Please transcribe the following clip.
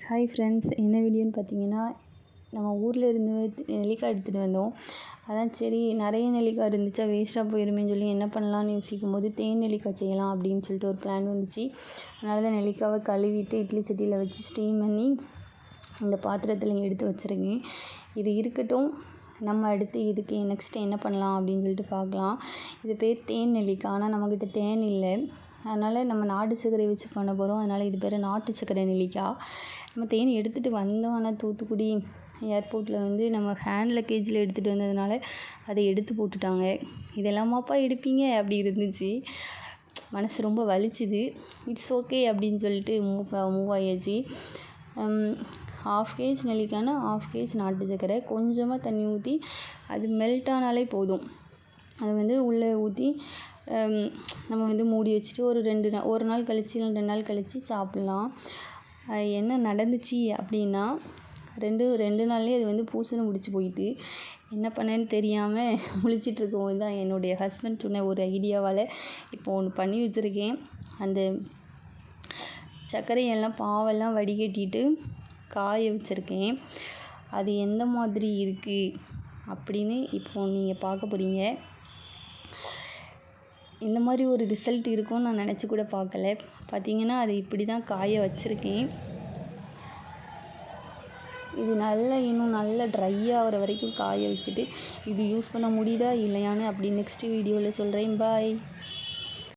Hi friends, என்ன வீடியோன்னு பார்த்தீங்கன்னா, நம்ம ஊரில் இருந்து நெல்லிக்காய் எடுத்துகிட்டு வந்தோம். அதான் சரி நிறைய நெல்லிக்காய் இருந்துச்சா வேஸ்ட்டாக போயிருமேன்னு சொல்லி என்ன பண்ணலான்னு யோசிக்கும்போது தேன் நெல்லிக்காய் செய்யலாம் அப்படின்னு சொல்லிட்டு ஒரு பிளான் வந்துச்சு. அதனால தான் நெல்லிக்காவை கழுவிட்டு இட்லி சட்டியில் வச்சு ஸ்டீம் பண்ணி இந்த பாத்திரத்தில் எடுத்து வச்சுருக்கேன். இது இருக்கட்டும், நம்ம அடுத்து இதுக்கு நெக்ஸ்ட்டு என்ன பண்ணலாம் அப்படின்னு சொல்லிட்டு பார்க்கலாம். இது பேர் தேன் நெல்லிக்காய். ஆனால் நம்மக்கிட்ட தேன் இல்லை, அதனால் நம்ம நாட்டு சர்க்கரை வச்சு பண்ண போகிறோம். அதனால் இது பேர் நாட்டு சர்க்கரை நெல்லிக்காய். நம்ம தேன் எடுத்துகிட்டு வந்தோம், ஆனால் தூத்துக்குடி ஏர்போர்ட்டில் வந்து நம்ம ஹேண்ட் லக்கேஜில் எடுத்துகிட்டு வந்ததுனால அதை எடுத்து போட்டுட்டாங்க. இதெல்லாமாப்பா எடுப்பீங்க அப்படி இருந்துச்சு. மனசு ரொம்ப வலிச்சுது. இட்ஸ் ஓகே அப்படின்னு சொல்லிட்டு மூவ் ஆயாச்சு. 1/2 கேஜ் நெல்லிக்காய்னா 1/2 கேஜ் நாட்டு சர்க்கரை, கொஞ்சமாக தண்ணி ஊற்றி அது மெல்ட் ஆனாலே போதும். அதை வந்து உள்ளே ஊற்றி நம்ம வந்து மூடி வச்சுட்டு ஒரு நாள் கழிச்சு இல்லை 2 நாள் கழித்து சாப்பிட்லாம். என்ன நடந்துச்சு அப்படின்னா, ரெண்டு நாள்லேயே அது வந்து பூசணி பிடிச்சி போயிட்டு, என்ன பண்ணேன்னு தெரியாமல் முழிச்சிட்டு இருக்கும்போது தான் என்னுடைய ஹஸ்பண்ட் சொன்ன ஒரு ஐடியாவால் இப்போ ஒன்று பண்ணி வச்சுருக்கேன். அந்த சர்க்கரையெல்லாம் பாவெல்லாம் வடிகட்டிட்டு காய வச்சுருக்கேன். அது எந்த மாதிரி இருக்குது அப்படின்னு இப்போது நீங்கள் பார்க்க போகிறீங்க. இந்த மாதிரி ஒரு ரிசல்ட் இருக்கும்னு நான் நினச்சி கூட பார்க்கல. பார்த்தீங்கன்னா அது இப்படி தான் காய வச்சுருக்கேன். இது இன்னும் நல்லா ட்ரை ஆகிற வரைக்கும் காய வச்சுட்டு இது யூஸ் பண்ண முடியுதா இல்லையான்னு அப்படி நெக்ஸ்ட் வீடியோவில் சொல்கிறேன். பாய்.